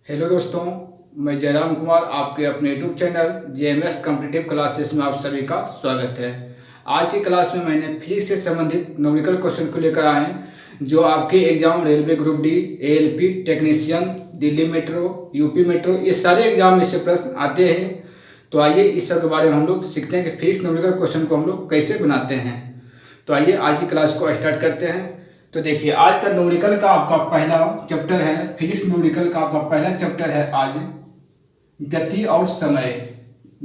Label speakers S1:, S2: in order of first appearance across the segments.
S1: Hello दोस्तों, मैं जयराम कुमार आपके अपने YouTube channel JMS competitive classes में आप सभी का स्वागत है। आज की क्लास में मैंने फिजिक्स से संबंधित न्यूमेरिकल क्वेश्चन को लेकर आए हैं जो आपके exam railway group D, ALP technician, Delhi metro, UP metro, ये सारे एग्जाम में से प्रश्न आते हैं। तो आइए इस सब के बारे में हम लोग सीखते हैं कि फिजिक्स न्यूमेरिकल क्वेश्चन को हम लोग कैसे बनाते हैं। तो आइए आज की क्लास को स्टार्ट करते हैं। तो देखिए, आज का न्यूमेरिकल का आपका पहला चैप्टर है, फिजिक्स न्यूमेरिकल का आपका पहला चैप्टर है आज गति और समय।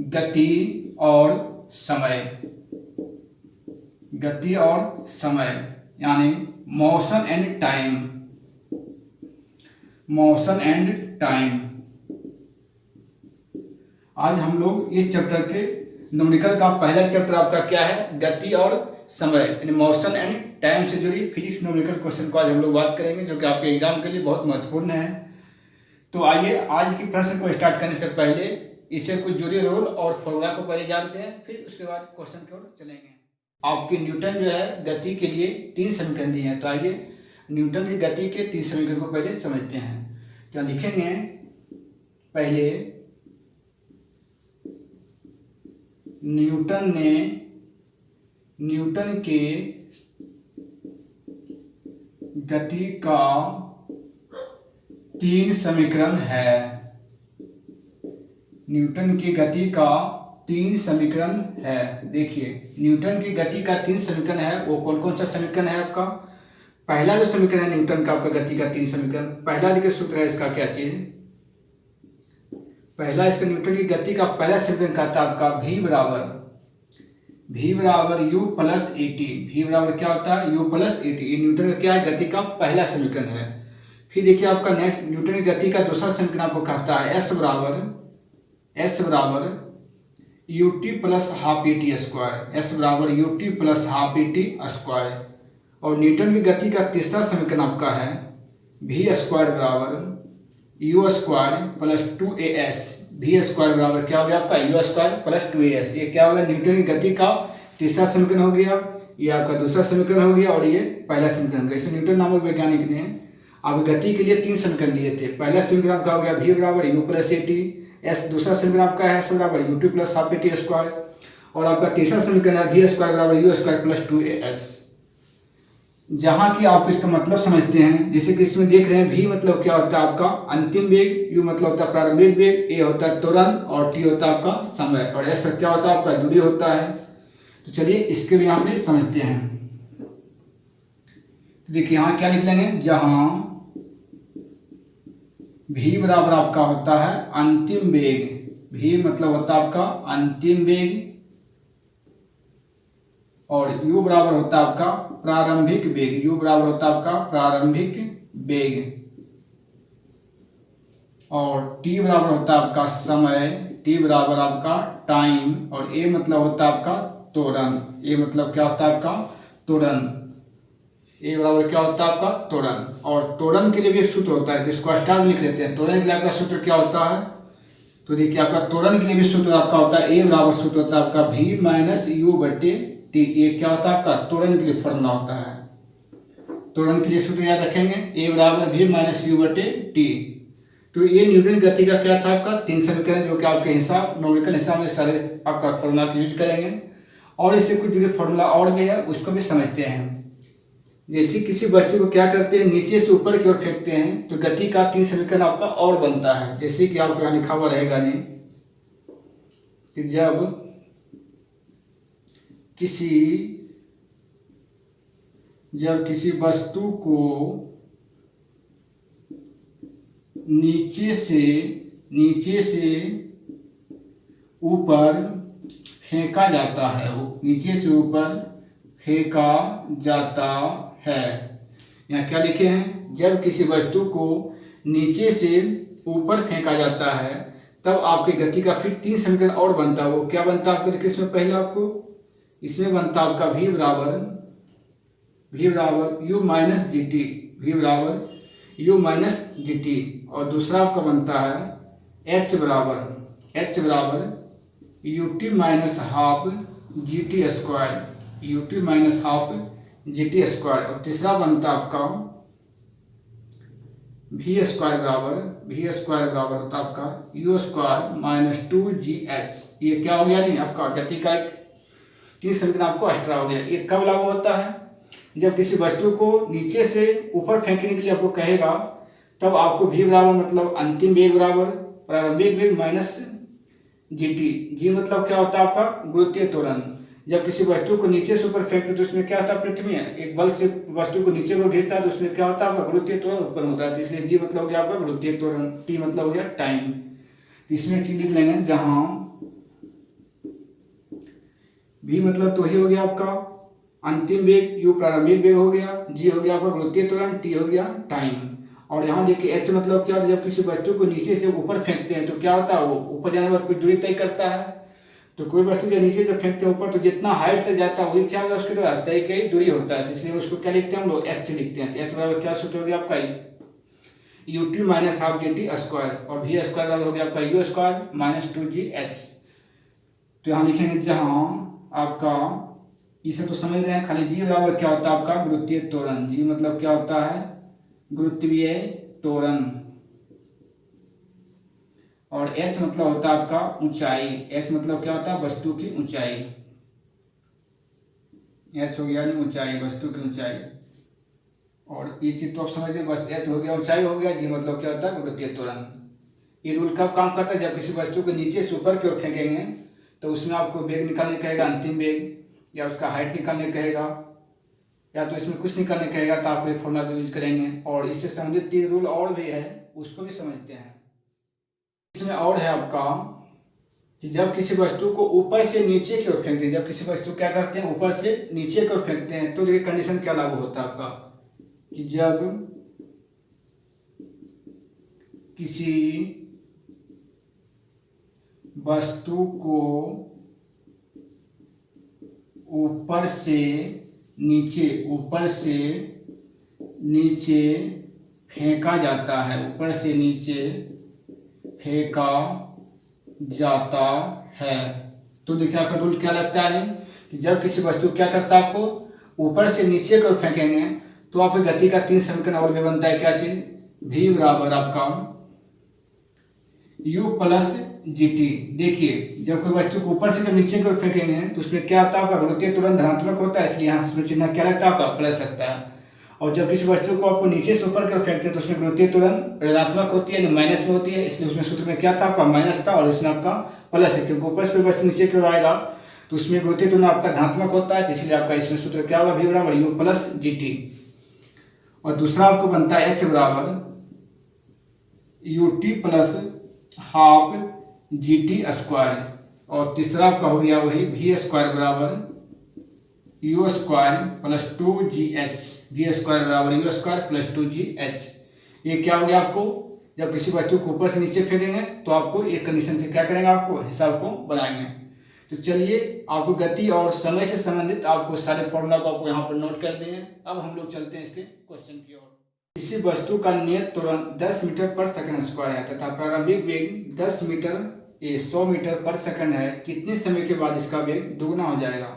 S1: गति और समय, गति और समय यानी motion and time. Motion and time आज हम लोग इस चैप्टर के न्यूमेरिकल का पहला चैप्टर आपका क्या है, गति और समय यानी मोशन एंड टाइम से जुड़ी फिजिक्स न्यूमेरिकल क्वेश्चन को आज हम लोग बात करेंगे जो कि आपके एग्जाम के लिए बहुत महत्वपूर्ण है। तो आइए आज की प्रश्न को स्टार्ट करने से पहले इससे कुछ जुड़े रूल और फॉर्मूला को पहले जानते हैं, फिर उसके बाद क्वेश्चन की ओर चलेंगे। आपकी न्यूटन जो है गति के लिए 3 समीकरण दिए हैं। तो आइए न्यूटन की गति के 3 समीकरण को पहले समझते हैं। तो लिखेंगे पहले, न्यूटन के गति का 3 समीकरण है। न्यूटन की गति का 3 समीकरण है। देखिए, न्यूटन की गति का 3 समीकरण है, वो कौन कौन सा समीकरण है आपका। पहला जो समीकरण है न्यूटन का आपका गति का 3 समीकरण, पहला देखिए सूत्र है इसका क्या चीज, पहला इसका न्यूटन की गति का पहला समीकरण कहता है आपका v बराबर u plus a T. v बराबर क्या होता है, u प्लस ए टी। ये न्यूटन का क्या है, गति का पहला समीकरण है। फिर देखिए आपका नेक्स्ट न्यूटन की गति का दूसरा समीकरण आपको कहता है s बराबर u t plus half a t square. s बराबर u t plus half a t square. और न्यूटन की गति का तीसरा समीकरण आपका है v स्क्वायर बराबर u square plus 2as। V square बराबर क्या हो गया आपका यू स्क्वायर प्लस 2as। ये क्या होगा, न्यूटन की गति का तीसरा समीकरण हो गया, ये आपका दूसरा समीकरण हो गया और ये पहला समीकरण हो गया। इसे न्यूटन नामक वैज्ञानिक ने आप गति के लिए 3 समीकरण दिए थे। पहला समीकरण आपका हो गया v बराबर you plus a T, S दूसरा समीकरण आपका है s बराबर u t plus half a t square, और आपका तीसरा समीकरण है v स्क्वायर बराबर यू स्क्वायर प्लस 2as। जहाँ की आप इसका मतलब समझते हैं, जैसे कि इसमें देख रहे हैं v मतलब क्या होता है आपका अंतिम वेग, u मतलब होता है प्रारंभिक वेग, a होता है त्वरण और t होता है आपका समय, और s क्या होता है आपका दूरी होता है। तो चलिए इसके भी यहाँ पे समझते हैं। तो देखिए यहाँ क्या लिख लेंगे, जहाँ v बराबर आपका होता है अंतिम वेग, v मतलब होता है आपका अंतिम वेग, और u बराबर होता है आपका प्रारंभिक वेग, u बराबर होता है आपका प्रारंभिक वेग, और t बराबर होता है आपका समय, t बराबर आपका टाइम, और a मतलब होता है आपका त्वरण। a मतलब क्या होता है आपका त्वरण, a बराबर क्या होता है आपका त्वरण। और त्वरण के लिए भी एक सूत्र होता है, जिसको स्टार लिख लेते हैं। त्वरण के लिए आपका सूत्र क्या होता है, तो देखिए आपका त्वरण के लिए भी सूत्र आपका होता है, a बराबर सूत्र होता है आपका v माइनस यू बटे टी। ये क्या होता है आपका त्वरण के लिए फॉर्मूला होता है। त्वरण के लिए सूत्र याद रखेंगे, a बराबर v माइनस यू बटे टी। तो ये न्यूटन गति का क्या था आपका 3 समीकरण, जो कि आपके हिसाब न्यूमेरिकल हिसाब में सारे आपका फॉर्मूला का यूज करेंगे। और इससे कुछ जुड़े फॉर्मूला और भी है, उसको भी समझते हैं। जैसे किसी वस्तु को क्या करते हैं, नीचे से ऊपर की ओर फेंकते हैं, तो गति का 3 समीकरण आपका और बनता है। जैसे कि आपको यहाँ लिखा हुआ रहेगा नहीं कि जब किसी वस्तु को नीचे से ऊपर फेंका जाता है, नीचे से ऊपर फेंका जाता है। यहाँ क्या लिखे हैं, जब किसी वस्तु को नीचे से ऊपर फेंका जाता है तब आपकी गति का फिर 3 समीकरण और बनता है। वो क्या बनता है आपको, देखिए इसमें पहले आपको इसमें बनता है आपका v बराबर u minus g T, v बराबर u माइनस जी टी। और दूसरा आपका बनता है h बराबर u T minus half G T square, U T minus half G T square. और तीसरा बनता है आपका वी स्क्वायर बराबर होता है आपका यू स्क्वायर माइनस 2gh। ये क्या हो गया, नहीं आपका गति का एक तीन समीकरण आपको एक्स्ट्रा हो गया। ये कब लागू होता है, जब किसी वस्तु को नीचे से ऊपर फेंकने के लिए आपको कहेगा, तब आपको v बराबर मतलब अंतिम वेग बराबर प्रारंभिक वेग माइनस gt। जी मतलब क्या होता है आपका गुरुत्वीय त्वरण। जब किसी वस्तु को नीचे से ऊपर फेंकते तो उसमें क्या होता है, पृथ्वी एक बल से वस्तु को नीचे को खींचता है तो उसमें क्या होता है आपका गुरुत्वीय त्वरण उत्पन्न होता है। तो इसलिए जी मतलब हो गया आपका गुरुत्वीय त्वरण, टी मतलब हो गया टाइम। तो इसमें चीज लिख लेंगे, जहां v मतलब तो ही हो गया आपका अंतिम वेग, u प्रारंभिक वेग हो गया, g हो गया आपका गुरुत्वीय त्वरण, t हो गया टाइम। और यहाँ देखिए h मतलब क्या होता है, जब किसी वस्तु को नीचे से ऊपर फेंकते हैं तो क्या होता है, वो ऊपर जाने पर कुछ दूरी तय करता है। तो कोई वस्तु जब नीचे से फेंकते हैं ऊपर, तो जितना हाइट तक जाता है वही क्या होगा उसके द्वारा तय की दूरी होता है। इसलिए उसको क्या लिखते हैं हम लोग, s से लिखते हैं। तो s बराबर क्या सूत्र हो गया आपका ut minus half gt square, और v स्क्वायर बराबर हो गया आपका u स्क्वायर माइनस 2gh। तो यहाँ लिखेंगे जहाँ आपका इसे तो समझ रहे हैं, खाली जी बराबर क्या होता है आपका गुरुत्वीय त्वरण। जी मतलब क्या होता है गुरुत्वीय त्वरण, और h मतलब होता है आपका ऊंचाई। h मतलब क्या होता है वस्तु की ऊंचाई, h हो गया नहीं ऊंचाई, वस्तु की ऊंचाई। और ये चीज तो आप समझ रहे, बस h हो गया ऊंचाई हो गया, जी मतलब क्या होता है गुरुत्वीय त्वरण। ये रूल कब काम करता है, जब किसी वस्तु को नीचे से ऊपर की ओर फेंकेंगे तो उसमें आपको वेग निकालने कहेगा अंतिम वेग, या उसका हाइट निकालने कहेगा, या तो इसमें कुछ निकालने कहेगा, तो आप एक फॉर्मूला का यूज करेंगे। और इससे संबंधित 3 रूल और भी है, उसको भी समझते हैं। इसमें और है आपका कि जब किसी वस्तु को ऊपर से नीचे की ओर फेंकते हैं, जब किसी वस्तु क्या करते हैं ऊपर से नीचे की ओर फेंकते हैं, तो देखिए कंडीशन क्या लागू होता है आपका कि जब किसी वस्तु को ऊपर से नीचे फेंका जाता है, ऊपर से नीचे फेंका जाता है, तो देखिए आपका रूल क्या लगता है, नहीं कि जब किसी वस्तु क्या करता है आपको ऊपर से नीचे की ओर फेंकेंगे तो आपकी गति का 3 समीकरण और भी बनता है। क्या चीज, v बराबर आपका u प्लस gt। देखिए जब कोई वस्तु को ऊपर से जब नीचे की ओर फेंकेंगे तो उसमें क्या होता है आपका गुरुत्वीय त्वरण धनात्मक होता है, इसलिए यहाँ उसमें चिन्ह क्या लगता है आपका प्लस लगता है। और जब किसी वस्तु को आपको नीचे से ऊपर की ओर फेंकते हैं तो उसमें गुरुत्वीय त्वरण ऋणात्मक होती है, माइनस में होती है, इसलिए उसमें सूत्र में क्या था आपका माइनस था, और इसमें आपका प्लस है, क्योंकि ऊपर से कोई वस्तु नीचे की ओर आएगा तो उसमें गुरुत्वीय त्वरण आपका धनात्मक होता है, इसलिए आपका इसमें सूत्र क्या होगा, v बराबर u प्लस gt। और दूसरा आपको बनता है h बराबर ut plus half gt square, और तीसरा आपका हो गया वही v स्क्वायर बराबर u square plus 2gh, v square बराबर u स्क्वायर प्लस 2gh। ये क्या हो गया आपको, जब किसी वस्तु को ऊपर से नीचे फेंकेंगे तो आपको एक कंडीशन से क्या करेंगे, आपको हिसाब को बनाएंगे। तो चलिए आपको गति और समय से संबंधित आपको सारे फॉर्मूला को आपको यहाँ पर नोट कर दिए। अब हम लोग चलते हैं इसके क्वेश्चन की ओर। किसी वस्तु का नियत त्वरण 10 मीटर पर सेकंड स्क्वायर है तथा प्रारंभिक वेग 100 मीटर पर सेकंड है, कितने समय के बाद इसका वेग दोगुना हो जाएगा।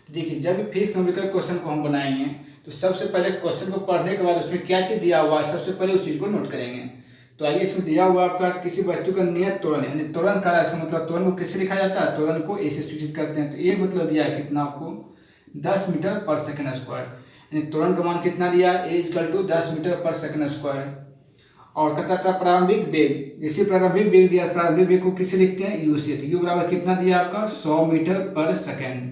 S1: देखिए जब भी फिजिक्स न्यूमेरिकल क्वेश्चन को हम बनाएंगे तो सबसे पहले क्वेश्चन को पढ़ने के बाद उसमें क्या चीज़ दिया हुआ है सबसे पहले उस चीज़ को नोट करेंगे। तो आइए इसमें दिया हुआ आपका किसी वस्तु का नियत त्वरण, यानी त्वरण का राशि मतलब त्वरण को किससे लिखा जाता है, त्वरण को ए से सूचित करते हैं। तो ये मतलब दिया है कितना आपको 10 मीटर पर सेकंड स्क्वायर, यानी त्वरण का मान कितना दिया है, ए = 10 मीटर पर सेकंड स्क्वायर। और कहता था प्रारंभिक वेग, जैसे प्रारंभिक वेग दिया, प्रारंभिक वेग को किससे लिखते हैं, यू से। तो यू बराबर कितना दिया आपका 100 मीटर पर सेकंड।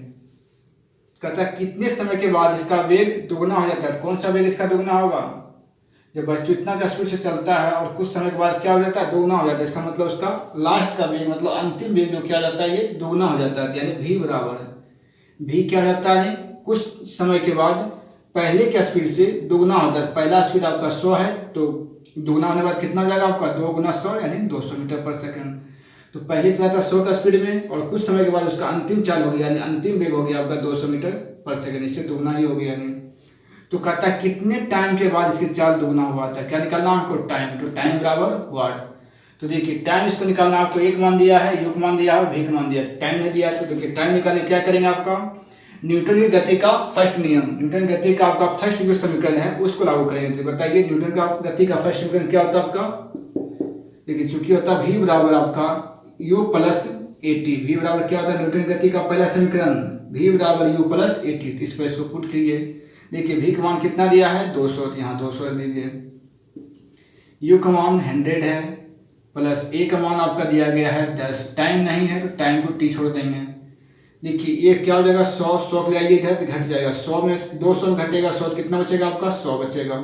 S1: कहता है कितने समय के बाद इसका वेग दोगुना हो जाता है। कौन सा वेग इसका दोगुना होगा, जब वस्तु इतना का स्पीड से चलता है और कुछ समय के बाद क्या हो जाता है, दोगुना हो जाता है। इसका मतलब उसका लास्ट का वेग मतलब अंतिम वेग जो क्या हो जाता है, ये दोगुना हो जाता है। यानी v बराबर v क्या हो जाता है, कुछ समय के बाद पहले के स्पीड से दोगुना होता है। पहला स्पीड आपका 100 है तो दोगुना होने के बाद कितना जाएगा आपका 2 × 100 यानी 200 मीटर पर सेकंड। तो पहले चला था 100 का स्पीड में और कुछ समय के बाद उसका अंतिम चाल हो गया, यानी अंतिम वेग हो गया आपका 200 मीटर पर सेकंड, इससे दोगुना ही हो गया। यानी तो कहता है कितने टाइम के बाद इसकी चाल दोगुना हुआ था। क्या निकालना हमको, टाइम। तो टाइम बराबर वाट। तो देखिए टाइम इसको निकालना, आपको एक मान दिया है, यू का मान दिया है और v का मान दिया है, टाइम नहीं दिया है। तो देखिए टाइम निकालने क्या करेंगे, आपका न्यूटन की गति का फर्स्ट नियम, न्यूटन की गति का आपका फर्स्ट जो समीकरण है उसको लागू करेंगे। तो बताइए न्यूटन का गति का फर्स्ट समीकरण क्या होता है आपका? देखिए चूंकि होता है v बराबर आपका u plus a t. V बराबर क्या होता है न्यूटन की गति का पहला समीकरण? v बराबर u प्लस ए टी। इस पर इसको पुट कीजिए। देखिए v का मान कितना दिया है? 200, तो यहाँ 200 दीजिए। u का मान 100 है प्लस a का मान आपका दिया गया है 10। टाइम नहीं है तो टाइम को t छोड़ देंगे। देखिए ये क्या हो जाएगा? 100 के ले आइए इधर तो घट जाएगा। 100 में 200 में घटेगा 100, कितना बचेगा आपका? 100 बचेगा।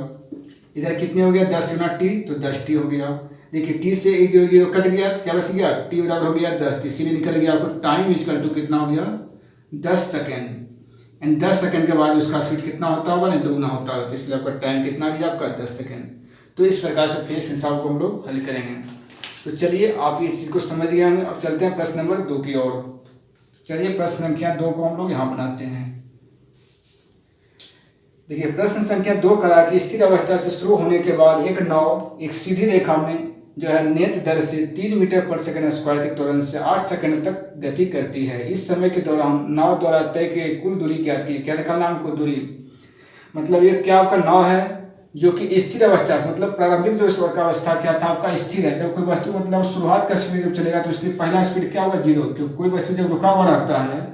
S1: इधर कितने हो गया? 10 गुना टी, तो 10 टी हो गया। देखिए टी से 1 0 0 कट गया तो क्या बच गया? टी बराबर हो गया 10। इसीलिए निकल गया आपको टाइम इक्वल टू कितना हो गया? 10 सेकेंड। एंड 10 सेकेंड के बाद उसका स्पीड कितना होता होगा? नहीं, दुगना होता है। तो इसलिए आपका टाइम कितना भी आपका? 10 सेकेंड। तो इस प्रकार से फिर इस हिसाब को हम लोग हल करेंगे। तो चलिए आप इस चीज़ को समझ गए हैं। अब चलते हैं प्रश्न नंबर 2 की ओर। चलिए प्रश्न संख्या 2 को हम लोग यहाँ बनाते हैं। देखिए प्रश्न संख्या 2 करा कि स्थिर अवस्था से शुरू होने के बाद एक नाव एक सीधी रेखा में जो है नेत दर से 3 मीटर पर सेकंड स्क्वायर के त्वरण से 8 सेकंड तक गति करती है। इस समय के दौरान नाव द्वारा तय की कुल दूरी क्या की? क्या निकालना हमको? दूरी। मतलब ये क्या आपका नाव है जो कि स्थिर अवस्था से, मतलब प्रारंभिक जो स्वर का अवस्था क्या था आपका? स्थिर है। जब कोई वस्तु मतलब शुरुआत का स्पीड जब चलेगा तो उसकी पहला स्पीड क्या होगा? 0। क्योंकि कोई वस्तु जब रुका हुआ रहता है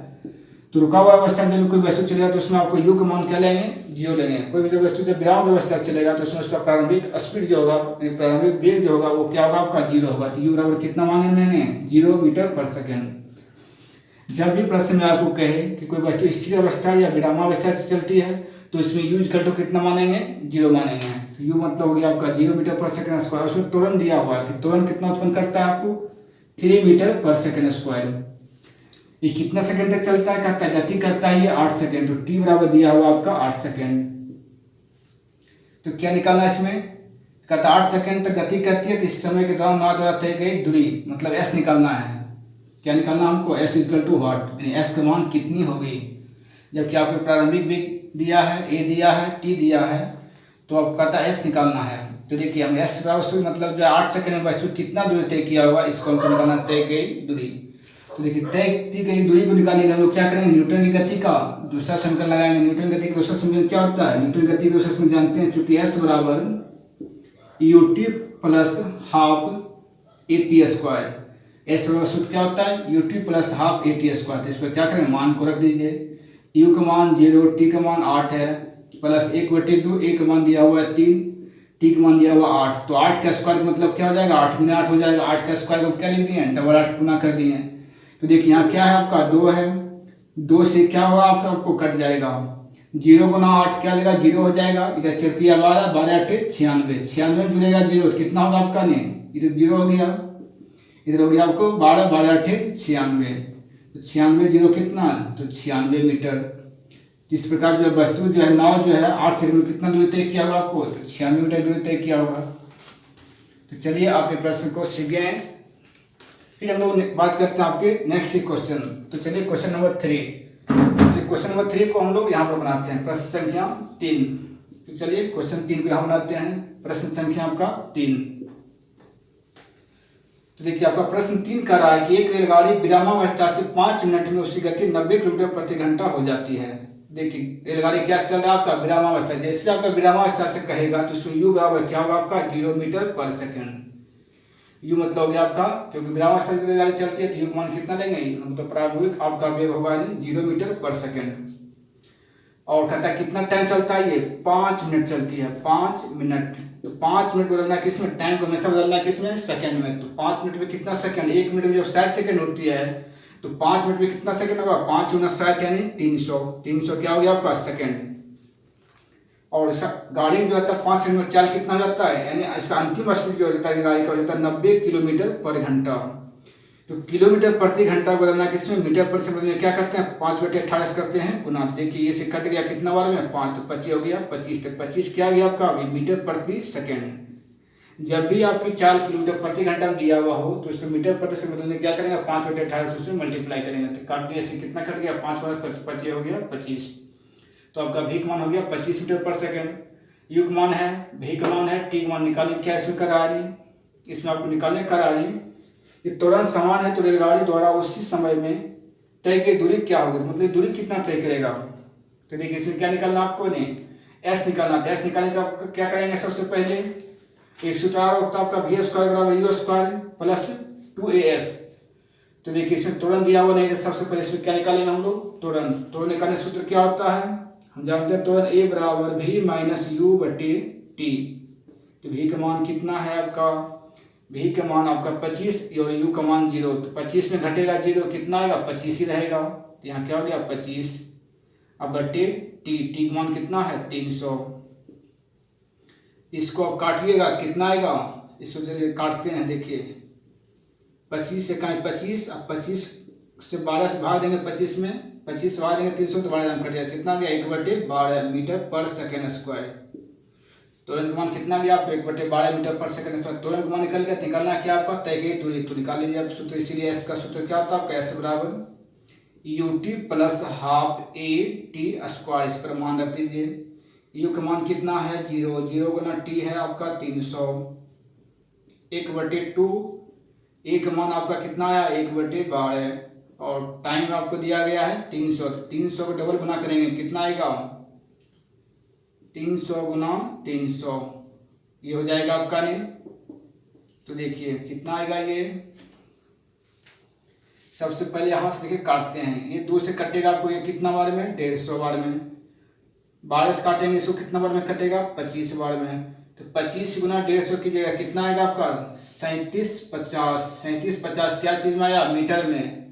S1: तो रुका हुआ अवस्था में जब कोई वस्तु चलेगा तो उसमें आपको u का मान क्या लेंगे? 0 लेंगे। कोई भी जब वस्तु जब विराम अवस्था चलेगा तो उसमें उसका प्रारंभिक स्पीड जो होगा, प्रारंभिक वेग जो होगा वो क्या होगा आपका? 0 होगा। तो u बराबर कितना मान लेंगे? 0 मीटर पर सेकेंड। जब भी प्रश्न में आपको कहे कि कोई वस्तु स्थिर अवस्था या विरामावस्था से चलती है तो इसमें u इक्वल टू कितना मानेंगे? 0 मानेंगे। तो u मतलब हो गया आपका 0 मीटर पर सेकेंड स्क्वायर। उसमें त्वरण दिया हुआ है कि त्वरण कितना उत्पन्न करता है आपको? 3 मीटर पर सेकेंड स्क्वायर। ये कितना सेकंड तक चलता है? कहता है गति करता है ये 8 सेकंड। तो t बराबर दिया हुआ आपका 8 सेकंड। तो क्या निकालना है इसमें? कहता 8 सेकंड तक गति करती है तो इस समय के दौरान नाव द्वारा तय गई दूरी मतलब s निकालना है। क्या निकालना हमको? s इक्वल टू व्हाट, यानी s का मान कितनी होगी? जबकि आपको प्रारंभिक वेग दिया है, a दिया है, t दिया है, तो अब कहता है s निकालना है। तो देखिए हम s बराबर मतलब जो 8 सेकंड में वस्तु कितना दूरी तय किया होगा इसको हमको निकालना, तय गई दूरी। तो देखिए तय की गई दूरी को निकालने के लिए हम लोग क्या करेंगे? न्यूटन की गति का दूसरा समीकरण लगाएंगे। न्यूटन गति का दूसरा समीकरण क्या होता है? न्यूटन गति का दूसरा समीकरण जानते हैं, चूंकि s बराबर ut plus half a t square. s बराबर सूत्र क्या होता है? ut plus half a t square. तो इस पर क्या करेंगे? मान को रख दीजिए। u का मान 0, t का मान 8 है, प्लस 1/2, a का मान दिया हुआ है 3, t का मान दिया हुआ 8। तो 8 का स्क्वायर मतलब क्या हो जाएगा? 8 गुना 8 हो जाएगा। 8 का स्क्वायर को क्या लिख दिए? डबल 8 गुना कर दिए। तो देखिए यहाँ क्या है आपका? 2 है। 2 से क्या होगा आपको? कट जाएगा। 0 गुना 8 क्या लेगा? 0 हो जाएगा। इधर चलती है 12, 12 8 96, 96 जुड़ेगा 0 तो कितना होगा आपका? नहीं, इधर 0 हो गया, इधर हो गया आपको 12, 12 8 96। तो 96 0 कितना? तो 96 मीटर। जिस प्रकार जो वस्तु जो है नाव जो है 8 सेकंड में कितना दूरी तय किया होगा आपको? तो 96 मीटर दूरी तय किया होगा। तो चलिए आप ये प्रश्न को सीख गए हैं। फिर हम लोग बात करते हैं आपके नेक्स्ट क्वेश्चन। तो चलिए क्वेश्चन नंबर 3। क्वेश्चन नंबर 3 को हम लोग यहाँ पर बनाते हैं, प्रश्न संख्या 3। तो चलिए क्वेश्चन 3 को यहाँ बनाते हैं, प्रश्न संख्या आपका 3। तो देखिए आपका प्रश्न 3 कर रहा है कि एक रेलगाड़ी विरामावस्था से 5 मिनट में उसकी गति 90 किलोमीटर प्रति घंटा हो जाती है। देखिए रेलगाड़ी क्या चल रहा है आपका? विरामावस्था। जैसे आपका विरामावस्था से कहेगा तो उसमें u बराबर क्या होगा आपका? 0 मीटर पर सेकेंड। u मतलब हो गया आपका, क्योंकि विरामावस्था की रेलगाड़ी चलती है तो u का मान कितना लेंगे? मतलब प्रारंभिक आपका वेग होगा 0 मीटर पर सेकेंड। और कहता है कितना टाइम चलता है? ये 5 मिनट चलती है। 5 मिनट। तो 5 मिनट बदलना किसमें? टाइम को हमेशा बदलना किसमें? सेकंड में। तो 5 मिनट में कितना सेकंड? 1 मिनट में जब 60 सेकंड होती है तो 5 मिनट में कितना सेकंड होगा? 5 गुना 60 यानी 300। 300 क्या हो गया आपका? सेकंड। और गाड़ी जो होता है 5 सेकंड में चाल कितना जाता है? यानी इसका अंतिम स्पीड जो होता है गाड़ी का हो जाता है 90 किलोमीटर पर घंटा। तो किलोमीटर प्रति घंटा बदलना किसमें? मीटर पर सेकंड में। क्या करते हैं? 5/18 करते हैं गुना। देखिए ये से कट गया कितना बार में? 5, तो 25 हो गया। 25 तक 25 क्या गया आपका? मीटर प्रति सेकेंड। जब भी आपकी चाल किलोमीटर प्रति घंटा में दिया हुआ हो तो उसको मीटर प्रति सेकंड बदलने क्या करेंगे? 5/18 से उसमें मल्टीप्लाई करेंगे। तो काट दिया से कितना कट गया? 5 बार 25 हो गया 25। तो आपका v का मान हो गया 25 मीटर पर सेकेंड। u का मान है, v का मान है, t का मान निकालने क्या इसमें करा रही? इसमें आपको निकालने करा रही। ये त्वरण समान है तो रेलगाड़ी द्वारा उसी समय में तय की दूरी क्या होगी, तो मतलब दूरी कितना तय करेगा। तो देखिए इसमें क्या निकालना आपको, नहीं एस निकालना। तो एस निकालने का क्या करेंगे, सबसे पहले एक सूत्र होता है आपका वी स्क्वायर बराबर यू स्क्वायर प्लस 2as। तो देखिए इसमें त्वरण दिया हुआ नहीं है, सबसे पहले इसमें क्या निकालेंगे हम लोग, त्वरण। त्वरण निकालने सूत्र क्या होता है, हम जानते हैं त्वरण ए बराबर भी माइनस यू बटे टी। तो भी का मान कितना है आपका, भी का मान आपका 25 और यू का मान 0। तो 25 में घटेगा 0, कितना आएगा 25 ही रहेगा। तो यहाँ क्या हो गया 25, अब बटे टी, टी का मान कितना है 300। इसको अब काटिएगा कितना आएगा, इसको चलिए काटते हैं। देखिए 25 से कहीं 25, अब 25 से 12 से भाग देंगे, 25 में 25 से भाग देंगे 300 तो 12 कट जाएगा, कितना गया 1/12 मीटर पर सेकेंड स्क्वायर। त्वरण का मान कितना गया आपको 1/12 मीटर पर सेकेंड स्क्वायर। त्वरण का मान निकल गया, निकालना क्या आपका तय की दूरी, तो निकाल लीजिए आप सूत्र। इसीलिए एस का सूत्र क्या होता है आपका, एस बराबर u t plus half a t square. इस पर मान रख दीजिए। यू का मान कितना है 0, 0 गुना टी है आपका 300, 1/2। ए का मान आपका कितना आया 1/12 और टाइम आपको दिया गया है 300। तो 300 को डबल गुना करेंगे कितना आएगा 300 गुना 300, ये हो जाएगा आपका। नहीं तो देखिए कितना आएगा ये, सबसे पहले यहाँ से देखिए काटते हैं, ये 2 से कटेगा आपको, ये कितना बार में 150 बार में। 12 से काटेंगे इसको कितना बार में कटेगा 25 बार में। तो 25 गुना 150 की जगह कितना आएगा आपका 3750। 3750 क्या चीज़ में आया, मीटर में।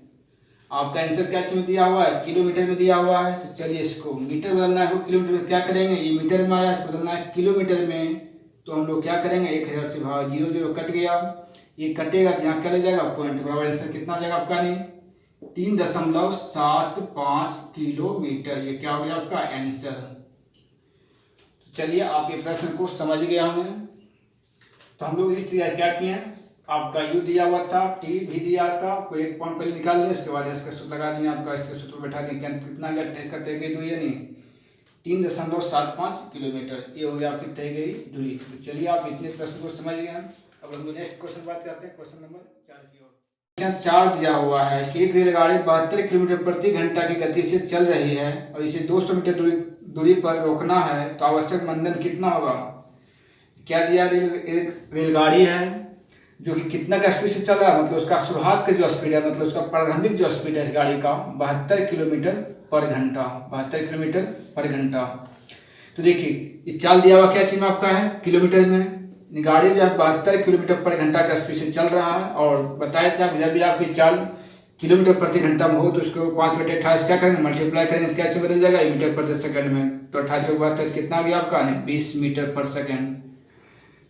S1: आपका आंसर क्या चीज़ में दिया हुआ है, किलोमीटर में दिया हुआ है। तो चलिए इसको मीटर बदलना है, किलोमीटर में क्या करेंगे, ये मीटर में आया, इसको बदलना है किलोमीटर में। तो हम लोग क्या करेंगे 1000 से भाग, 0 0 कट गया, ये कटेगा तो यहाँ क्या ले जाएगा पॉइंट, बराबर आंसर कितना हो जाएगा आपका, नहीं 3.75 किलोमीटर। ये क्या हो गया आपका आंसर। तो चलिए आप ये प्रश्न को समझ गए होंगे। तो हम लोग इस तरह क्या किए, आपका यू दिया हुआ था, टी भी दिया था, आपको एक पॉइंट पहले निकाल लिया, उसके बाद इसका सूत्र लगा दिया, आपका इसका सूत्र बैठा दिया, कितना गया इसका तय गई दूरी, नहीं 3.75 किलोमीटर। ये हो गया आपकी तय गई दूरी। तो चलिए आप इतने प्रश्न को समझ गए। अब हम नेक्स्ट क्वेश्चन बात करते हैं, क्वेश्चन नंबर 4 की ओर। यहाँ 4 दिया हुआ है कि एक रेलगाड़ी 72 किलोमीटर प्रति घंटा की गति से चल रही है और इसे 200 मीटर दूरी पर रोकना है, तो आवश्यक मंदन कितना होगा। क्या दिया, रेलगाड़ी है जो कि कितना का स्पीड से चल रहा है, मतलब उसका शुरुआत का जो स्पीड है, मतलब उसका प्रारंभिक जो स्पीड है इस गाड़ी का 72 किलोमीटर पर घंटा, 72 किलोमीटर पर घंटा। तो देखिए इस चाल दिया हुआ क्या चीज में आपका है, किलोमीटर में। गाड़ी जो है 72 किलोमीटर पर घंटा का स्पीड से चल रहा है और बताया था जब भी आपकी चाल किलोमीटर प्रति घंटा में हो तो उसको 5/28 क्या करेंगे मल्टीप्लाई करेंगे तो कैसे बदल जाएगा मीटर प्रति सेकंड में। तो 28 के बाद कितना गया आपका 20 मीटर पर सेकंड।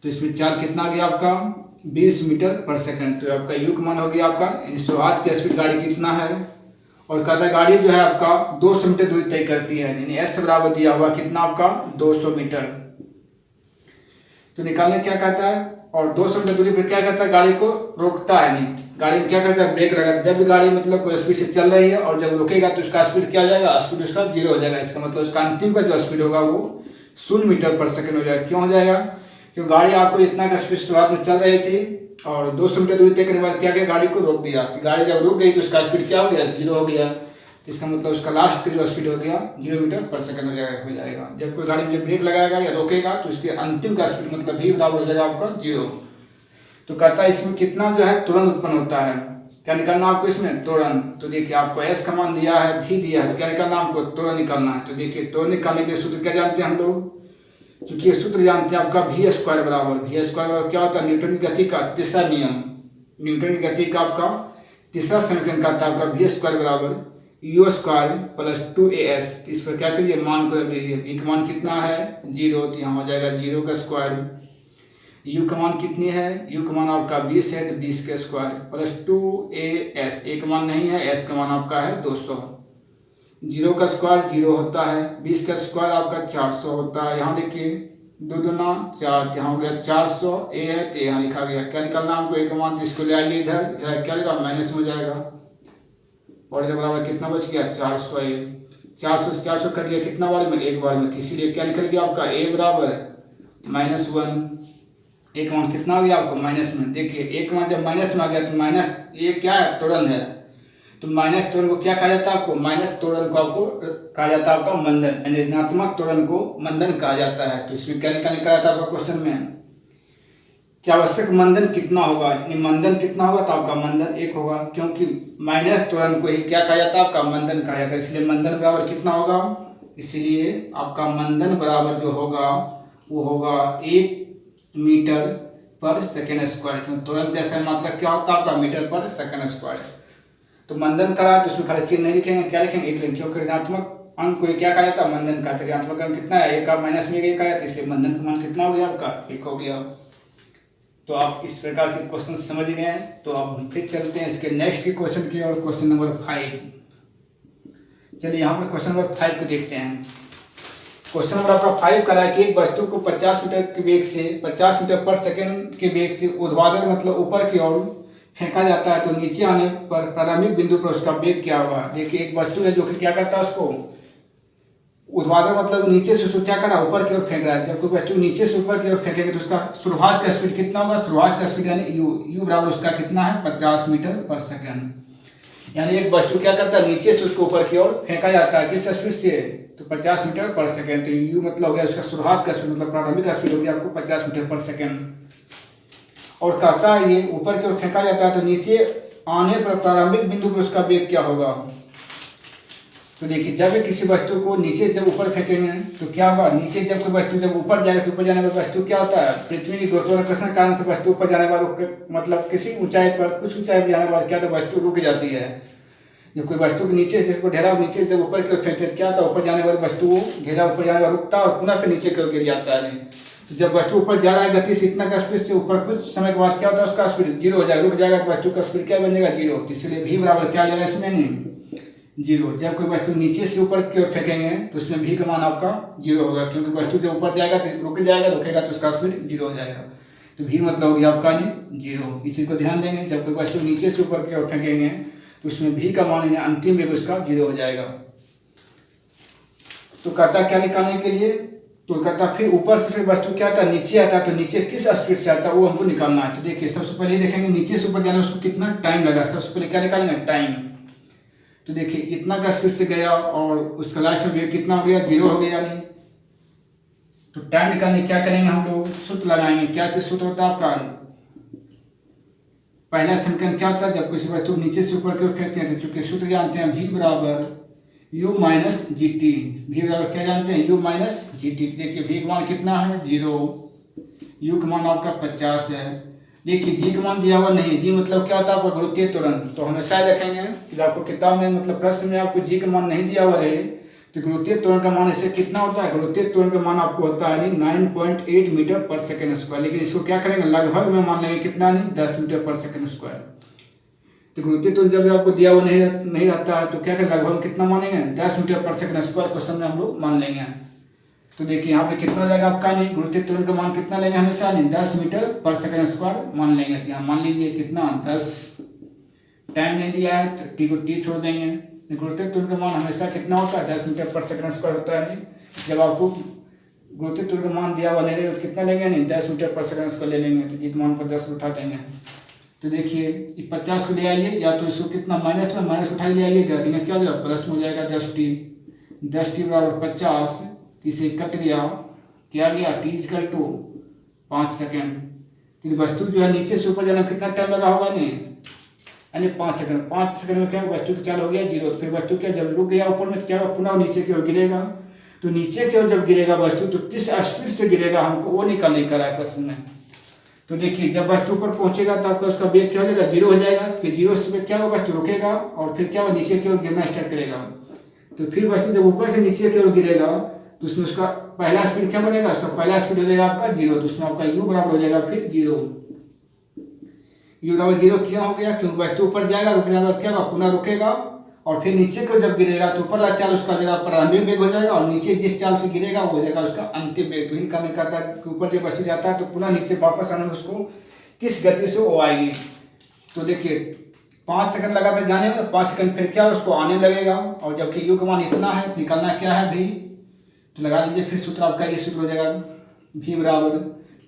S1: तो इसमें चाल कितना गया आपका 20 मीटर पर सेकंड। तो आपका यू का मान हो गया आपका शुरुआत की स्पीड गाड़ी कितना है, और कहता है गाड़ी जो है आपका 200 मीटर दूरी तय करती है, यानी एस बराबर दिया हुआ कितना आपका 200 मीटर। तो निकालने क्या कहता है, और 200 मीटर दूरी पर क्या करता है गाड़ी को रोकता है, नहीं गाड़ी में क्या करता है ब्रेक लगाता है। जब भी गाड़ी मतलब कोई स्पीड से चल रही है और जब रुकेगा तो उसका स्पीड क्या हो जाएगा, स्पीड उसका 0 हो जाएगा। इसका मतलब उसका अंतिम का जो स्पीड होगा वो 0 मीटर पर सेकंड हो जाएगा। क्यों हो जाएगा, क्योंकि गाड़ी आपको इतना का स्पीड शुरुआत में चल रही थी और 200 मीटर दूरी तय करने के बाद क्या किया गाड़ी को रोक दिया। तो गाड़ी जब रुक गई तो उसका स्पीड क्या हो गया 0 हो गया। इसका मतलब उसका लास्ट का जो स्पीड हो गया 0 मीटर पर सेकंड हो जाएगा। जब कोई गाड़ी में ब्रेक लगाएगा या रोकेगा तो इसके अंतिम का स्पीड मतलब भी बराबर हो जाएगा आपका 0। तो कहता है इसमें कितना जो है तुरंत उत्पन्न होता है, क्या निकालना आपको इसमें तुरंत। तो देखिए आपको एस का मान दिया है, भी दिया है, तो क्या निकालना आपको तुरंत निकालना है। तो देखिए तुरंत निकालने के सूत्र क्या जानते हैं हम लोग, चूंकि ये सूत्र जानते हैं आपका वी स्क्वायर बराबर क्या होता है न्यूटन की गति का तीसरा नियम, न्यूटन की गति का आपका तीसरा समीकरण कहता है आपका वी स्क्वायर बराबर यू स्क्वायर प्लस 2as। इस पर क्या करिए मान को रख दीजिए, v का मान कितना है 0, तो यहाँ हो जाएगा 0 का स्क्वायर। u का मान कितनी है, u का मान आपका 20 है तो 20 का स्क्वायर प्लस 2as, a का मान नहीं है, s का मान आपका है 200। 0 का स्क्वायर 0 होता है, 20 का स्क्वायर आपका 400 होता है। यहाँ देखिए 2 दूना 4, यहाँ हो गया 400, a है तो यहाँ लिखा गया। क्या निकालना हमको a का मान, तो इसको ले आइए इधर क्या लेगा माइनस में हो जाएगा और इधर बराबर कितना बच गया 400। 400 से 400 कट गया कितना बार में, एक बार में, इसीलिए क्या निकल गया आपका a बराबर -1। एक मान कितना आ गया आपको माइनस में। देखिए एक मान जब माइनस में आ गया तो माइनस ये क्या है त्वरण है, तो माइनस त्वरण को क्या कहा जाता है आपको, माइनस त्वरण को आपको कहा जाता है आपका मंदन, यानी ऋणात्मक त्वरण को मंदन कहा जाता है। तो इसमें क्या निकालने का था आपका क्वेश्चन में, क्या आवश्यक मंदन कितना होगा, यानी मंदन कितना होगा, तो आपका मंदन 1 होगा, क्योंकि माइनस त्वरण को ही क्या कहा जाता है आपका मंदन कहा जाता है, इसलिए मंदन बराबर कितना होगा, इसलिए आपका मंदन बराबर जो होगा वो होगा 1 मीटर पर सेकेंड स्क्वायर। त्वरण जैसा मात्रा क्या होता है आपका मीटर पर सेकेंड स्क्वायर। तो मंदन करा तो उसमें खाली चिन्ह नहीं लिखेंगे, क्या लिखेंगे 1 लिखेंगे, क्योंकि ऋणात्मक अंक को क्या कहा जाता है, मंदन कहा जाता है। ऋणात्मक अंक कितना है, 1 का माइनस में 1 आया, तो इसलिए मंदन का मान कितना हो गया आपका 1 हो गया। तो आप इस प्रकार से क्वेश्चन समझ गए हैं। तो अब हम फिर चलते हैं इसके नेक्स्ट के क्वेश्चन की और, क्वेश्चन नंबर 5। चलिए यहाँ पर क्वेश्चन नंबर 5 को देखते हैं। क्वेश्चन नंबर आपका 5 करा है कि एक वस्तु को 50 मीटर के वेग से 50 मीटर पर सेकंड के वेग से ऊर्ध्वाधर मतलब ऊपर की ओर फेंका जाता है, तो नीचे आने पर प्रारंभिक बिंदु पर उसका वेग क्या होगा। देखिए एक वस्तु है जो कि क्या करता है, उसको ऊर्ध्वाधर मतलब नीचे से उसको क्या कर रहा है, ऊपर की ओर फेंक रहा है। जब कोई वस्तु नीचे से ऊपर की ओर फेंकेंगे तो उसका शुरुआत का स्पीड कितना होगा, शुरुआत का स्पीड यानी यू बराबर उसका कितना है 50 मीटर पर सेकंड। यानी एक वस्तु क्या करता है, नीचे से उसको ऊपर की ओर फेंका जाता है, किस स्पीड से, तो 50 मीटर पर सेकंड। तो यू मतलब हो गया उसका शुरुआत का स्पीड, मतलब प्रारंभिक का स्पीड हो गया आपको 50 मीटर पर सेकंड। और कहता है ये ऊपर की ओर फेंका जाता है, तो नीचे आने पर प्रारंभिक बिंदु पर उसका वेग क्या होगा। तो देखिए जब किसी वस्तु को नीचे से जब ऊपर फेंकेंगे तो क्या होगा, नीचे जब कोई वस्तु जब ऊपर जाएगा, ऊपर जाने पर वस्तु क्या होता है, पृथ्वी की गुरुत्वाकर्षण के कारण से वस्तु ऊपर जाने वाले मतलब किसी ऊंचाई पर कुछ ऊंचाई पर जाने के बाद क्या तो वस्तु रुक जाती है। जब कोई वस्तु के नीचे से इसको ढेरा नीचे से ऊपर की ओर फेंकते क्या होता है, ऊपर जाने वाली वस्तु घेरा ऊपर जाने वाला रुकता है और पुनः फिर नीचे की ओर गिर जाता है। तो जब वस्तु ऊपर जा रहा है गति से इतना का स्पीड से ऊपर, कुछ समय के बाद क्या होता है उसका स्पीड 0 हो जाएगा, रुक जाएगा, तो वस्तु का स्पीड क्या बनेगा 0। तो इसलिए भी बराबर क्या जाएगा इसमें नहीं 0। जब कोई वस्तु नीचे से ऊपर की ओर फेंकेंगे तो उसमें भी का मान आपका 0 होगा, क्योंकि वस्तु जब ऊपर जाएगा तो रुक जाएगा, रुकेगा तो उसका स्पीड 0 हो जाएगा। तो भी मतलब हो गया आपका नहीं 0। इसी को ध्यान देंगे, जब कोई वस्तु नीचे से ऊपर की ओर फेंकेंगे तो उसमें भी का मान अंतिम वेग उसका 0 हो जाएगा। तो कहता क्या निकालने के लिए, तो कहता फिर ऊपर से फिर वस्तु क्या आता है नीचे आता है, तो नीचे किस स्पीड से आता है वो हमको निकालना है। तो देखिए सबसे पहले देखेंगे नीचे से ऊपर जाने में उसको कितना टाइम लगा। सबसे पहले क्या निकालेंगे, टाइम। तो देखिए इतना का स्पीड से गया और उसका लास्ट में वेग कितना हो गया 0 हो गया नहीं। तो टाइम निकालने क्या करेंगे हम लोग, सूत्र लगाएंगे। क्या से सूत्र होता है आपका, पहला समीकरण क्या होता है, जब किसी वस्तु नीचे से ऊपर की ओर फेंकते हैं तो चूंकि सूत्र जानते हैं v बराबर u minus g t. V बराबर क्या जानते हैं, u माइनस जी टी। देखिए v का मान कितना है 0, u का मान आपका 50 है। देखिए g का मान दिया हुआ नहीं है, g मतलब क्या होता है आपका गुरुत्वीय त्वरण। तो हमेशा रखेंगे कि आपको किताब में मतलब प्रश्न में आपको g का मान नहीं दिया हुआ रहे तो गुरुत्वीय त्वरण का मान इससे कितना होता है, गुरुत्वीय त्वरण का मान आपको होता है 9.8 मीटर पर सेकेंड स्क्वायर। लेकिन इसको क्या करेंगे लगभग में मान लेंगे कितना नहीं 10 मीटर पर सेकेंड स्क्वायर। तो गुरुत्वीय त्वरण जब आपको दिया हुआ नहीं रहता है तो क्या करें लगभग कितना मानेंगे 10 मीटर पर सेकेंड स्क्वायर क्वेश्चन में हम लोग मान लेंगे। तो देखिए यहाँ पे कितना हो जाएगा आपका नहीं, गुरुत्वीय त्वरण का मान कितना लेंगे हमेशा नहीं 10 मीटर पर सेकेंड स्क्वायर मान लेंगे। तो यहाँ मान लीजिए कितना 10, टाइम नहीं दिया है तो टी को टी छोड़ देंगे। गुरुत्वीय त्वरण का मान हमेशा कितना होता है 10 मीटर पर सेकेंड स्क्वायर होता है। नहीं जब आपको गुरुत्वीय त्वरण का मान दिया हुआ नहीं तो कितना लेंगे नहीं 10 मीटर पर सेकेंड स्क्वायर ले लेंगे। तो जी मान पर 10 उठा देंगे। तो देखिए 50 को ले आइए, या तो इसको कितना माइनस में माइनस उठा ले आइए, तो क्या हो जाएगा प्लस में हो जाएगा 10 टी बराबर 50। इसे कट गया, क्या गया टी इक्वल टू 5 सेकेंड। तो वस्तु जो है नीचे से ऊपर जाने में कितना टाइम लगा होगा नहीं, यानी 5 सेकंड। 5 सेकंड में क्या वस्तु का चाल हो गया 0। फिर वस्तु क्या जब रुक गया ऊपर में तो क्या पुनः नीचे की ओर गिरेगा। तो नीचे की ओर जब गिरेगा वस्तु तो किस स्पीड से गिरेगा हमको वो निकालने का है प्रश्न में। तो देखिए जब वस्तु पर पहुंचेगा तो आपका उसका वेग क्या हो जाएगा 0 हो जाएगा। फिर 0 से क्या होगा वस्तु रुकेगा और फिर क्या होगा नीचे की ओर गिरना स्टार्ट करेगा। तो फिर वस्तु जब ऊपर से नीचे की ओर गिरेगा तो उसमें उसका पहला स्पीड क्या बनेगा, उसका पहला स्पीड हो जाएगा आपका 0। तो उसमें आपका u बराबर हो जाएगा फिर 0। u बराबर 0 क्यों हो गया, क्योंकि वस्तु ऊपर जाएगा, रुकने के बाद क्या होगा पुनः रुकेगा और फिर नीचे को जब गिरेगा तो ऊपर वाला चाल उसका जगह प्रारंभिक वेग हो जाएगा और नीचे जिस चाल से गिरेगा वो हो जाएगा उसका अंतिम वेग। तो इनका नहीं कहता कि ऊपर जब वस्तु जाता है तो पुनः नीचे वापस आने में उसको किस गति से वो आएगी। तो देखिए 5 सेकंड लगा था जाने में, 5 सेकंड फिर क्या उसको आने लगेगा। और जबकि यू का मान इतना है निकालना क्या है भी, तो लगा लीजिए फिर सूत्र आपका ये सूत्र हो जाएगा v बराबर,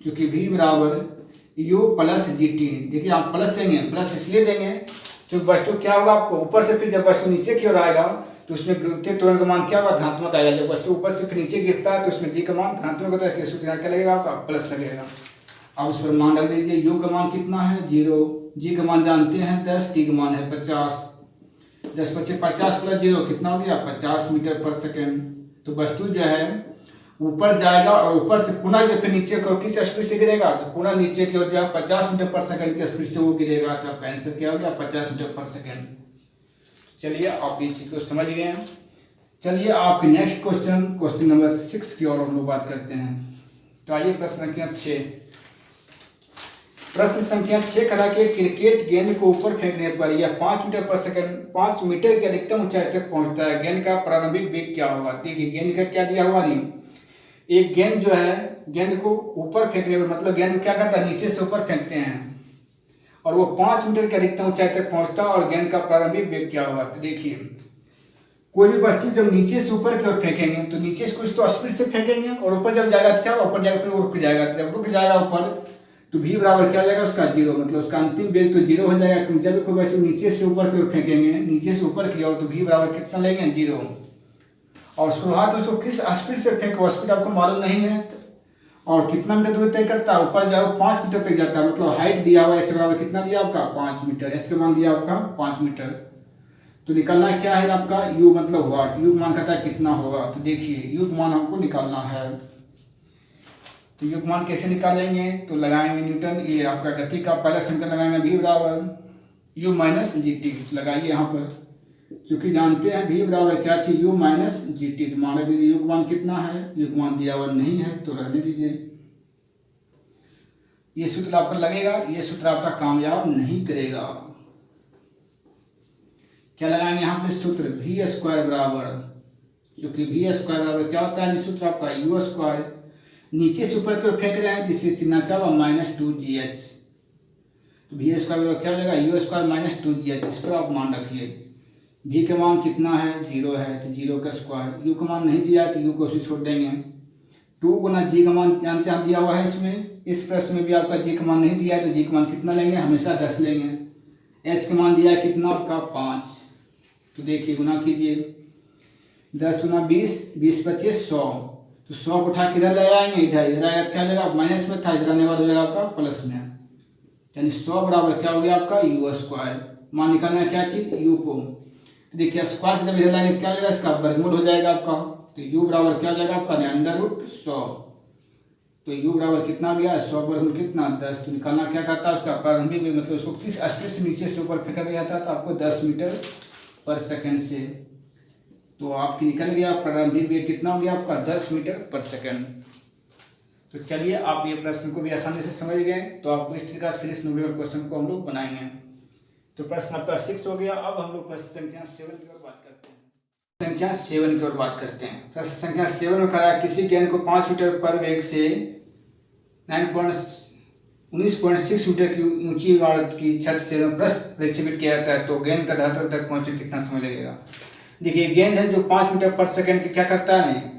S1: क्योंकि v बराबर u प्लस जी टी। देखिए आप प्लस देंगे, प्लस इसलिए देंगे क्योंकि वस्तु क्या होगा आपको ऊपर से फिर जब वस्तु नीचे की ओर आएगा तो उसमें गुरुत्वीय त्वरण का मान क्या होगा, धनात्मक आएगा। जब वस्तु ऊपर से फिर नीचे गिरता है तो उसमें जी का मान धनात्मक होता है, इसलिए सूत्र यहाँ क्या लगेगा आपका प्लस लगेगा। अब उस पर मान रख दीजिए, यू का मान कितना है 0, जी का मान जानते हैं 10, टी का मान है 50, 10 × 50 + 0 कितना हो गया 50 मीटर पर सेकेंड। तो वस्तु जो है ऊपर जाएगा और ऊपर से पुनः जब नीचे की ओर किस स्पीड से गिरेगा, तो पुनः नीचे की ओर जो है 50 मीटर पर सेकंड की स्पीड से वो गिरेगा। तो आपका आंसर क्या हो गया 50 मीटर पर सेकंड। चलिए आप ये चीज को समझ गए हैं। चलिए आपके नेक्स्ट क्वेश्चन नंबर 6 की ओर हम लोग बात करते हैं। तो आइए प्रश्न संख्या 6। प्रश्न संख्या 6 कहा कि क्रिकेट गेंद को ऊपर फेंकने पर यह 5 मीटर पर सेकंड 5 मीटर की अधिकतम ऊंचाई तक पहुंचता है, गेंद का प्रारंभिक वेग क्या होगा। देखिए गेंद का क्या दिया हुआ नहीं, एक गेंद जो है गेंद को ऊपर फेंकने पर मतलब गेंद क्या करता है नीचे से ऊपर फेंकते हैं और वो 5 मीटर की अधिकतम ऊंचाई तक पहुंचता है और गेंद का प्रारंभिक वेग क्या होगा। तो देखिए कोई भी वस्तु जब नीचे से ऊपर की ओर फेंकेंगे तो नीचे से कुछ तो स्पीड से फेंकेंगे और ऊपर जब जाएगा क्या ऊपर जाएगा फिर रुक जाएगा। जब रुक जाएगा ऊपर तो v बराबर क्या हो जाएगा उसका 0, मतलब उसका अंतिम वेग तो 0 हो जाएगा। क्योंकि जब कोई वस्तु नीचे से ऊपर की ओर फेंकेंगे नीचे से ऊपर की ओर तो v बराबर कितना लेंगे 0। और शुरुआत में उसको किस स्पीड से फेंको स्पीड आपको मालूम नहीं है और कितना मीटर दूरी तय करता है ऊपर जाओ 5 मीटर तक जाता है, मतलब हाइट दिया हुआ है h बराबर कितना दिया आपका 5 मीटर, h का मान दिया आपका 5 मीटर। तो निकलना क्या है आपका u मतलब वाट, u मान कहता है कितना होगा। तो देखिए u मान हमको निकालना है, तो u मान कैसे निकालेंगे तो लगाएंगे न्यूटन, ये आपका गति का पहला समीकरण लगाएंगे v बराबर u माइनस जी टी लगाइए यहाँ पर, चूंकि जानते हैं v बराबर क्या चीज u माइनस जी टी। तो मान लीजिए u मान कितना है, u मान दिया हुआ नहीं है तो रहने दीजिए। ये सूत्र आपका लगेगा, ये सूत्र आपका कामयाब नहीं करेगा। क्या लगाएंगे यहाँ पे सूत्र v स्क्वायर बराबर, क्योंकि v स्क्वायर बराबर क्या होता है सूत्र आपका u स्क्वायर, नीचे से ऊपर की ओर फेंक रहे हैं तो इससे चिन्ह क्या होगा -2gh। तो v स्क्वायर बराबर क्या हो जाएगा u स्क्वायर -2gh। इस पर आप मान रखिए v का मान कितना है 0 है तो 0 का स्क्वायर, u का मान नहीं दिया है तो u को उसे छोड़ देंगे। 2 गुना g का मान जानते हैं दिया हुआ है इसमें, इस प्रश्न में भी आपका g का मान नहीं दिया है तो g का मान कितना लेंगे हमेशा 10 लेंगे। h का मान दिया है कितना आपका 5, तो देखिए गुना कीजिए 10 गुना 20, 20 × 25 100, तो 100 को उठा किधर ले आएंगे इधर, इधर आएगा क्या जाएगा माइनस में था, इधर आने वाला हो जाएगा आपका प्लस में, यानी 100 बराबर क्या हो गया आपका u स्क्वायर। मान निकालना है क्या चीज u को, तो देखिए स्क्वायर जब इधर लाएंगे क्या हो जाएगा इसका वर्गमूल हो जाएगा आपका, तो u बराबर क्या हो जाएगा आपका √100। तो u बराबर कितना हो गया 100 वर्गमूल कितना 10। तो निकालना क्या करता है उसका प्रारंभिक वेग, मतलब उसको किस स्पीड से नीचे से ऊपर फेंका गया था तो आपको 10 मीटर पर सेकंड से। तो आपकी निकल गया प्रारंभिक वेग कितना हो गया आपका 10 मीटर पर सेकंड। तो चलिए आप ये प्रश्न को भी आसानी से समझ गए, तो आपको इस तरीके से फिर इस न्यूमेरिकल क्वेश्चन को हम लोग बनाएंगे। तो प्रश्न आपका 6 हो गया। अब हम लोग प्रश्न संख्या 7 की ओर बात करते हैं। संख्या 7 की ओर बात करते हैं। प्रश्न संख्या 7 में कहा किसी गेंद को 5 मीटर पर वेग से 19.6 मीटर की ऊंची इमारत की छत से प्रक्षेपित किया जाता है, तो गेंद का धरातल तक पहुंचने कितना समय लगेगा। देखिए गेंद है जो 5 मीटर पर सेकंड की क्या करता है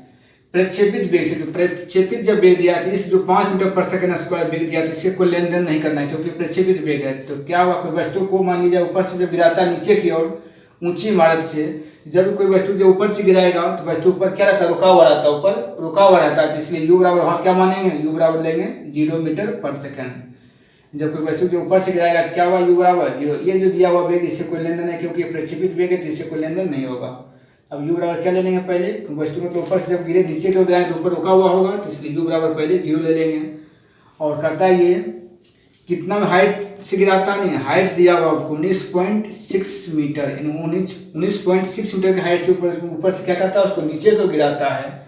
S1: प्रक्षेपित वेग से, तो प्रक्षेपित जब वेग दिया तो इस जो 5 मीटर पर सेकंड स्क्वायर वेग दिया तो इससे कोई लेन देन नहीं करना है क्योंकि प्रक्षेपित वेग है। तो क्या हुआ कोई वस्तु को मान लीजिए ऊपर से जब गिराता है नीचे की ओर ऊंची इमारत से, जब कोई वस्तु जो ऊपर से गिराएगा तो वस्तु ऊपर क्या रहता है रुका हुआ रहता है, ऊपर रुका हुआ रहता है, तो इसलिए u बराबर वहाँ क्या मानेंगे u बराबर लेंगे 0 मीटर पर सेकंड। जब कोई वस्तु जो ऊपर से गिराएगा तो क्या हुआ u बराबर 0, ये जो दिया हुआ वेग इससे कोई लेन देन है क्योंकि प्रक्षेपित वेग है तो इससे कोई लेन देन नहीं होगा। अब u बराबर क्या ले लेंगे पहले, वस्तु मतलब ऊपर से जब गिरे नीचे की ओर जाए तो ऊपर रुका हुआ होगा तो इसलिए u बराबर पहले 0 ले लेंगे। और कहता है ये कितना में हाइट से गिराता नहीं, हाइट दिया हुआ आपको 19.6 मीटर, 19.6 मीटर की हाइट से ऊपर से क्या करता है उसको नीचे को गिराता है,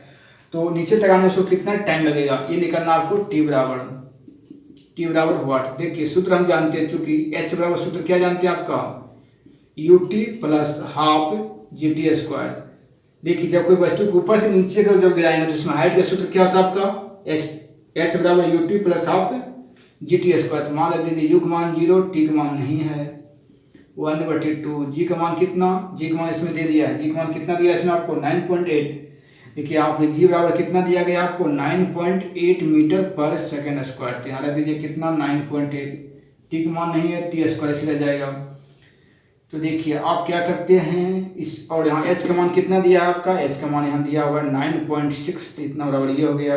S1: तो नीचे तक आने उसको कितना टाइम लगेगा ये निकलना आपको t बराबर वाट। देखिए सूत्र हम जानते हैं, चूंकि h बराबर सूत्र क्या जानते हैं आपका ut plus half G T square. देखिए जब कोई वस्तु को ऊपर से नीचे को जब गिराएंगे तो उसमें हाइट का सूत्र क्या होता है आपका h बराबर ut plus half G T square. तो मान लीजिए u का मान 0, t का मान नहीं है 1/2, g का मान कितना, g का मान इसमें दे दिया है, g का मान कितना दिया इसमें आपको 9.8। देखिए आपने g बराबर कितना दिया गया आपको 9.8 मीटर पर सेकेंड स्क्वायर। तो यहाँ रख दीजिए कितना 9.8, t का मान नहीं है t स्क्वायर इसी रह जाएगा। तो देखिए आप क्या करते हैं इस, और यहाँ एच का मान कितना दिया है आपका, एच का मान यहाँ दिया हुआ है 9.6, तो इतना बराबर ये हो गया।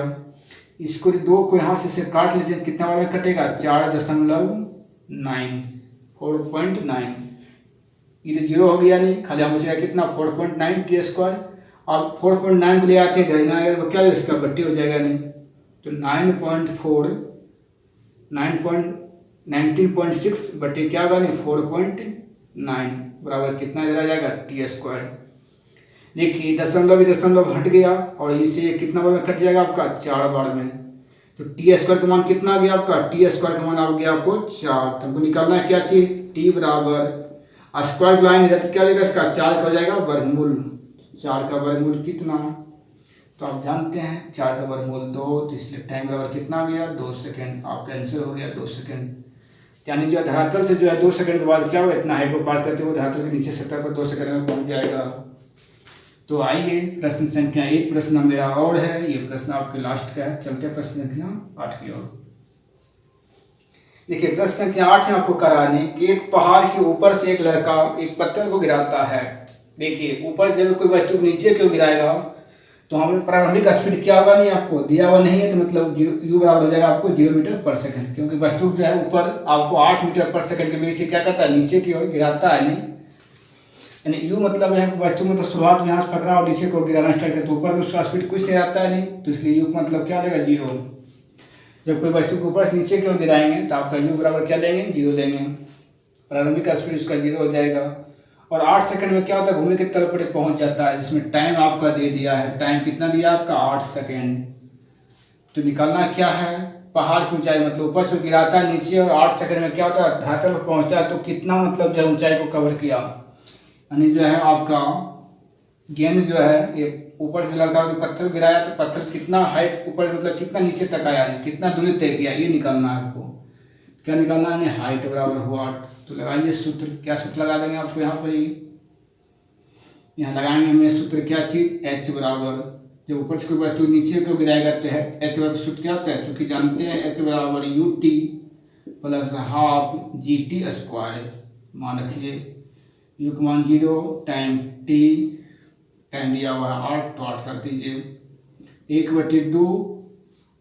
S1: इसको 2 को यहाँ से काट लेते हैं, कितना बराबर कटेगा 4.9, 4.9, ये तो 0 हो गया नहीं, खाली हम बचेगा कितना 4.9 टी स्क्वायर। अब 4.9 को ले आते हैं तो क्या इसका बट्टी हो जाएगा नहीं, तो 19.6 बटे क्या होगा नहीं 4.9 बराबर कितना इधर आ जाएगा टी स्क्वायर। देखिए दशमलव हट गया और इसे कितना बार में कट जाएगा आपका 4 बार में, तो टी स्क्वायर का मान कितना आ गया आपका, टी स्क्वायर का मान आ गया आपको 4। तो हमको निकालना है क्या चीज, टी बराबर स्क्वायर लाएंगे तो क्या हो जाएगा इसका 4 का हो जाएगा वर्गमूल, 4 का वर्गमूल कितना, तो आप जानते हैं 4 का वर्गमूल 2, तो इसलिए टाइम बराबर कितना आ गया 2 सेकेंड, आपका आंसर हो गया 2 सेकेंड। यानी जो धरातल से जो है 2 सेकंड के बाद क्या हुआ, इतना हाइट को पार करते हुए धरातल के नीचे सतह पर 2 सेकंड में पहुंच जाएगा। तो आइए प्रश्न संख्या 1 प्रश्न मेरा और है, ये प्रश्न आपके लास्ट का है। चलते हैं प्रश्न संख्या 8 की ओर। देखिए प्रश्न संख्या 8 में आपको कराने कि एक पहाड़ के ऊपर से एक लड़का एक पत्थर को गिराता है। देखिए ऊपर जब कोई वस्तु नीचे क्यों गिराएगा, तो हमें प्रारंभिक स्पीड क्या होगा नहीं आपको दिया हुआ नहीं है, तो मतलब यू बराबर हो जाएगा आपको 0 मीटर पर सेकंड, क्योंकि वस्तु जो है ऊपर आपको 8 मीटर पर सेकंड के बीच से क्या करता है नीचे की ओर गिराता है नहीं, यानी यू मतलब है वस्तु में तो शुरुआत में यहाँ से पकड़ा और नीचे को गिराना स्टार्ट किया, तो ऊपर में उसका स्पीड कुछ नहीं आता है नहीं, तो इसलिए यू का मतलब क्या आ जाएगा 0। जब कोई वस्तु को ऊपर से नीचे की ओर गिराएंगे तो आपका यू बराबर क्या लेंगे 0 लेंगे, प्रारंभिक स्पीड उसका 0 हो जाएगा। और 8 सेकंड में क्या होता है भूमि की तल पर पहुंच जाता है, जिसमें टाइम आपका दे दिया है, टाइम कितना दिया आपका 8 सेकंड। तो निकालना क्या है, पहाड़ की ऊंचाई मतलब ऊपर से गिराता है नीचे और 8 सेकंड में क्या होता है धरातल पर पहुंचता है, तो कितना मतलब जो ऊंचाई को कवर किया, यानी जो है आपका गेंद जो है ये ऊपर से लड़का जो पत्थर गिराया तो पत्थर कितना हाइट ऊपर मतलब कितना नीचे तक आया, कितना दूरी तय किया, ये निकालना है आपको। क्या निकालना है, हाइट बराबर हुआ। तो लगाइए सूत्र, क्या सूत्र लगा देंगे आपको यहाँ पर, यहाँ लगाएंगे हमें सूत्र क्या चीज, एच बराबर, जब ऊपर से कोई वस्तु नीचे को गिराएगा तो है एच बराबर सूत्र क्या होता है, चूँकि जानते हैं एच बराबर u t plus half G T square. मान रखिए यू का मान 0, टाइम टी, टाइम दिया हुआ है 8, तो 8 कर दीजिए 1/2,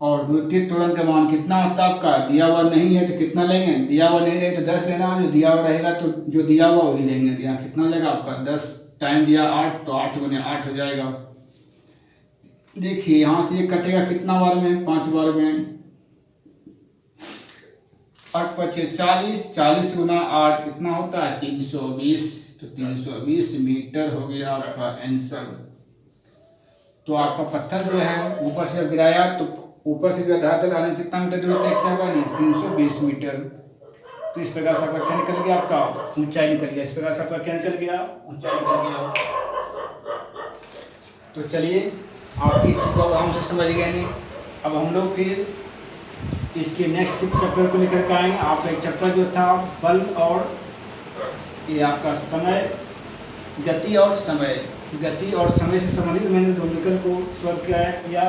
S1: और गुरुत्वीय त्वरण का मान कितना होता है आपका, दिया हुआ नहीं है तो कितना लेंगे, दिया हुआ नहीं रहे तो 10 लेना, जो दिया हुआ रहेगा तो जो दिया हुआ वही लेंगे। यहाँ कितना लेगा आपका 10, टाइम दिया 8, तो 8 × 8 हो जाएगा। देखिए यहाँ से ये कटेगा कितना बार में, 5 बार में, 8 × 5 = 40, 40 × 8 कितना होता है 320, तो 320 मीटर हो गया आपका आंसर। तो आपका पत्थर जो है ऊपर से गिराया तो ऊपर से जो धरातल आने कितना मीटर दूर तक क्या होगा नहीं 320 मीटर। तो इस प्रकार से आपका क्या निकल गया, आपका ऊंचाई निकल गया, इस प्रकार से आपका क्या निकल गया, ऊंचाई निकल गया। तो चलिए आप इस चीज़ को आराम से समझ गए नहीं, अब हम लोग फिर इसके नेक्स्ट चैप्टर को लेकर के आएंगे। आपका एक चैप्टर जो था बल और ये आपका समय, गति और समय से संबंधित मैंने न्यूमेरिकल को सॉल्व किया,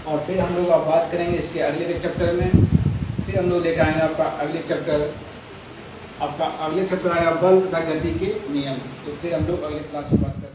S1: और फिर हम लोग अब बात करेंगे इसके अगले के चैप्टर में। फिर हम लोग लेकर आएंगे आपका अगले चैप्टर, आपका अगले चैप्टर आएगा बल तथा गति के नियम। तो फिर हम लोग अगले क्लास में बात करेंगे।